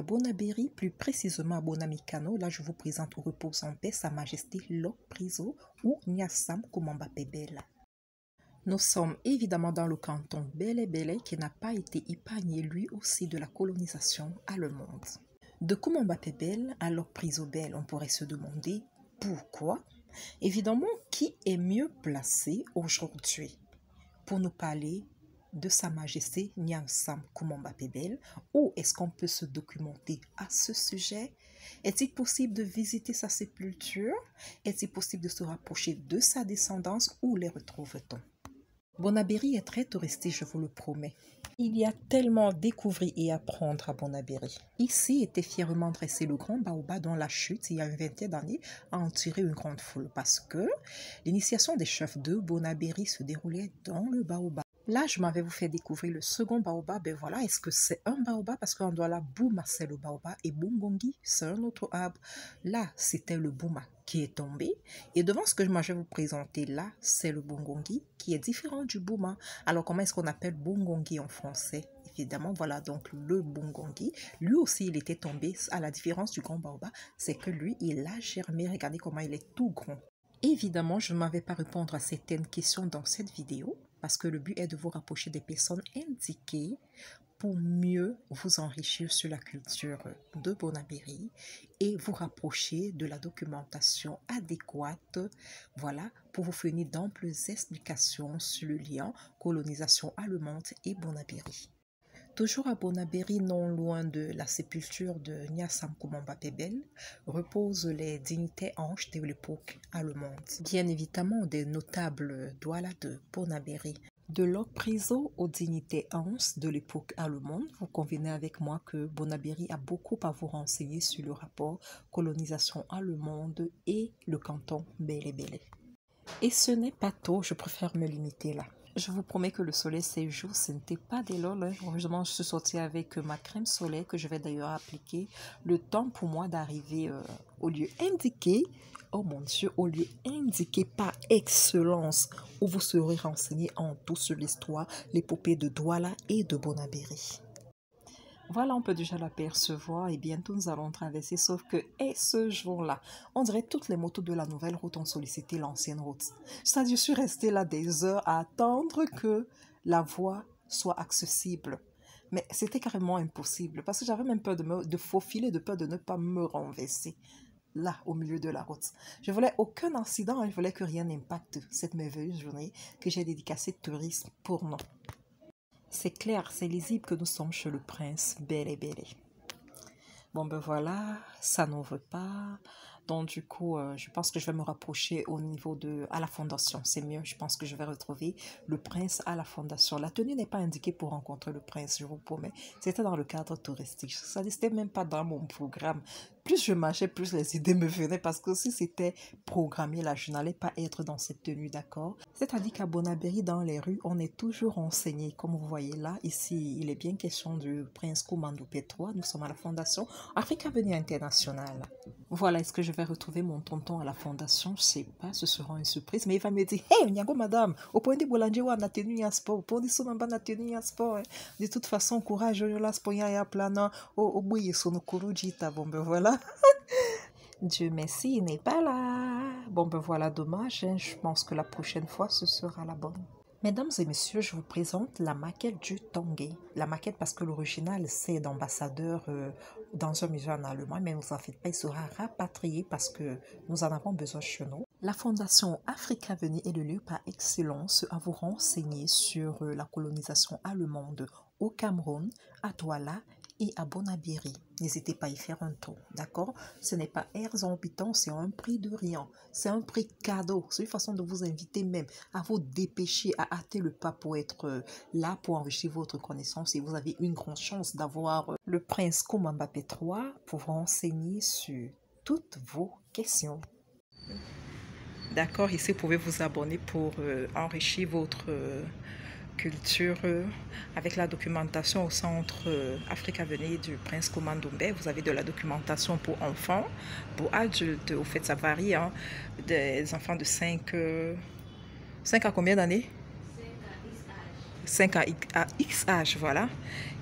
Bonabéry, plus précisément à Bonamikano. Là, je vous présente au repos en paix Sa Majesté Lok Priso ou Nyasam Kumamba Pebela. Nous sommes évidemment dans le canton Bélé-Bélé qui n'a pas été épargné lui aussi de la colonisation allemande. De Kumamba Pebela à Lok Priso Bel, on pourrait se demander pourquoi. Évidemment, qui est mieux placé aujourd'hui pour nous parler de Sa Majesté Nyasam Kumamba Pebela? Où est-ce qu'on peut se documenter à ce sujet? Est-il possible de visiter sa sépulture? Est-il possible de se rapprocher de sa descendance? Où les retrouve-t-on? Bonabéry est très touristique, je vous le promets. Il y a tellement à découvrir et apprendre à Bonabéry. Ici était fièrement dressé le grand baobab dont la chute, il y a une vingtaine d'années, a en tiré une grande foule parce que l'initiation des chefs de Bonabéry se déroulait dans le baobab. Là, je m'avais vous fait découvrir le second baobab. Et voilà, est-ce que c'est un baobab? Parce qu'on doit là, Bouma, c'est le baobab. Et Bungongi, c'est un autre arbre. Là, c'était le Bouma qui est tombé. Et devant ce que je vais vous présenter là, c'est le Bungongi qui est différent du Bouma. Alors, comment est-ce qu'on appelle Bungongi en français? Évidemment, voilà donc le Bungongi. Lui aussi, il était tombé. À la différence du grand baobab, c'est que lui, il a germé. Regardez comment il est tout grand. Évidemment, je ne m'avais pas répondre à certaines questions dans cette vidéo parce que le but est de vous rapprocher des personnes indiquées pour mieux vous enrichir sur la culture de Bonabéry et vous rapprocher de la documentation adéquate, voilà, pour vous fournir d'amples explications sur le lien colonisation allemande et Bonabéry. Toujours à Bonabéry, non loin de la sépulture de Nyasam Kumamba Pebela, reposent les dignitaires anges de l'époque allemande. Bien évidemment, des notables douala de Bonabéry. De Lok Priso aux dignitaires anges de l'époque allemande, vous convenez avec moi que Bonabéry a beaucoup à vous renseigner sur le rapport colonisation allemande et le canton Bélé-Bélé. Et ce n'est pas tôt, je préfère me limiter là. Je vous promets que le soleil ces jours, ce n'était pas des lol. Heureusement, je suis sortie avec ma crème solaire que je vais d'ailleurs appliquer. Le temps pour moi d'arriver au lieu indiqué, oh mon Dieu, au lieu indiqué par excellence, où vous serez renseigné en tout sur l'histoire, l'épopée de Douala et de Bonabéry. Voilà, on peut déjà l'apercevoir et bientôt nous allons traverser, sauf que, et ce jour-là, on dirait toutes les motos de la nouvelle route ont sollicité l'ancienne route. C'est-à-dire, je suis restée là des heures à attendre que la voie soit accessible. Mais c'était carrément impossible parce que j'avais même peur de faufiler, de peur de ne pas me renverser là, au milieu de la route. Je voulais aucun incident, je voulais que rien n'impacte cette merveilleuse journée que j'ai dédicacée tourisme pour nous. C'est clair, c'est lisible que nous sommes chez le prince Bélé-Bélé. Bon ben voilà, ça n'ouvre pas. Donc du coup, je pense que je vais me rapprocher au niveau à la fondation. C'est mieux, je pense que je vais retrouver le prince à la fondation. La tenue n'est pas indiquée pour rencontrer le prince, je vous promets. C'était dans le cadre touristique. Ça n'était même pas dans mon programme. Plus je marchais, plus les idées me venaient parce que si c'était programmé là, je n'allais pas être dans cette tenue, d'accord? C'est-à-dire qu'à Bonabéry, dans les rues, on est toujours renseigné. Comme vous voyez là, ici, il est bien question du prince Kumando P3. Nous sommes à la fondation Africa Avenir International. Voilà, est-ce que je vais retrouver mon tonton à la fondation? Je sais pas, ce sera une surprise. Mais il va me dire, hey, Nyango madame, au point de Boulanger, on a tenu un sport. Au point de Sonamba, on a tenu un sport. De toute façon, courage, là, sport, il y a plein, au bout, il son kurujita. Bon, ben voilà. Dieu merci, il n'est pas là. Bon, ben voilà, dommage. Hein. Je pense que la prochaine fois, ce sera la bonne. Mesdames et messieurs, je vous présente la maquette du Tongué. La maquette parce que l'original, c'est d'ambassadeur dans un musée en Allemagne, mais ne vous en faites pas, il sera rapatrié parce que nous en avons besoin chez nous. La Fondation Africa Avenir est le lieu par excellence à vous renseigner sur la colonisation allemande au Cameroun, à Douala et à Bonabéry. N'hésitez pas à y faire un tour, d'accord? Ce n'est pas exorbitant, c'est un prix de rien. C'est un prix cadeau. C'est une façon de vous inviter même à vous dépêcher, à hâter le pas pour être là, pour enrichir votre connaissance. Et vous avez une grande chance d'avoir le prince Kumamba P3 pour vous renseigner sur toutes vos questions. D'accord, ici vous pouvez vous abonner pour enrichir votre culture avec la documentation au centre Africa Avenir du prince Kumando Mbe. Vous avez de la documentation pour enfants, pour adultes. Au fait, ça varie, hein, des enfants de 5 à combien d'années? 5 à X âge, voilà.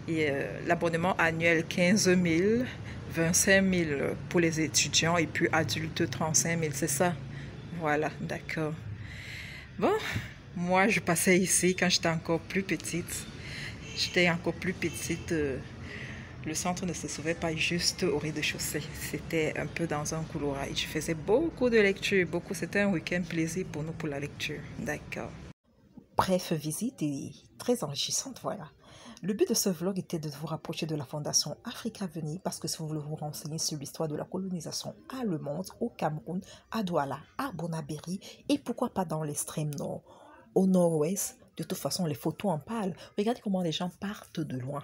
Et l'abonnement annuel 15 000, 25 000 pour les étudiants et puis adultes 35 000, c'est ça? Voilà, d'accord. Bon, moi je passais ici quand j'étais encore plus petite. Le centre ne se trouvait pas juste au rez-de-chaussée. C'était un peu dans un couloir. Et je faisais beaucoup de lectures, beaucoup. C'était un week-end plaisir pour nous pour la lecture. D'accord. Bref, visite et très enrichissante, voilà. Le but de ce vlog était de vous rapprocher de la Fondation Africa Venir parce que si vous voulez vous renseigner sur l'histoire de la colonisation allemande au Cameroun, à Douala, à Bonabéry et pourquoi pas dans l'extrême nord, au nord-ouest, de toute façon les photos en parlent. Regardez comment les gens partent de loin.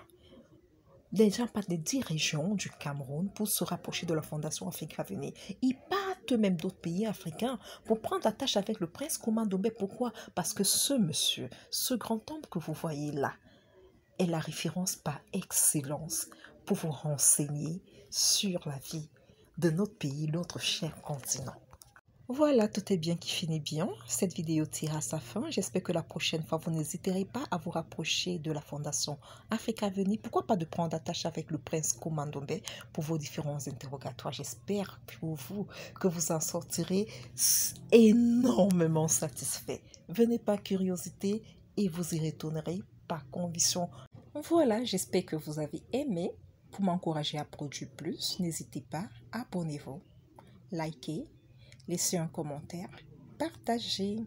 Les gens partent des 10 régions du Cameroun pour se rapprocher de la Fondation Africa Venir. Ils partent même d'autres pays africains pour prendre attache avec le prince Kouma Ndombé. Pourquoi? Parce que ce monsieur, ce grand homme que vous voyez là, est la référence par excellence pour vous renseigner sur la vie de notre pays, notre cher continent. Voilà, tout est bien qui finit bien. Cette vidéo tire à sa fin. J'espère que la prochaine fois, vous n'hésiterez pas à vous rapprocher de la Fondation Africa Venir. Pourquoi pas de prendre attache avec le prince Kouma Ndombé pour vos différents interrogatoires. J'espère pour vous que vous en sortirez énormément satisfait. Venez par curiosité et vous y retournerez par conviction. Voilà, j'espère que vous avez aimé. Pour m'encourager à produire plus, n'hésitez pas, abonnez-vous, likez, laissez un commentaire, partagez.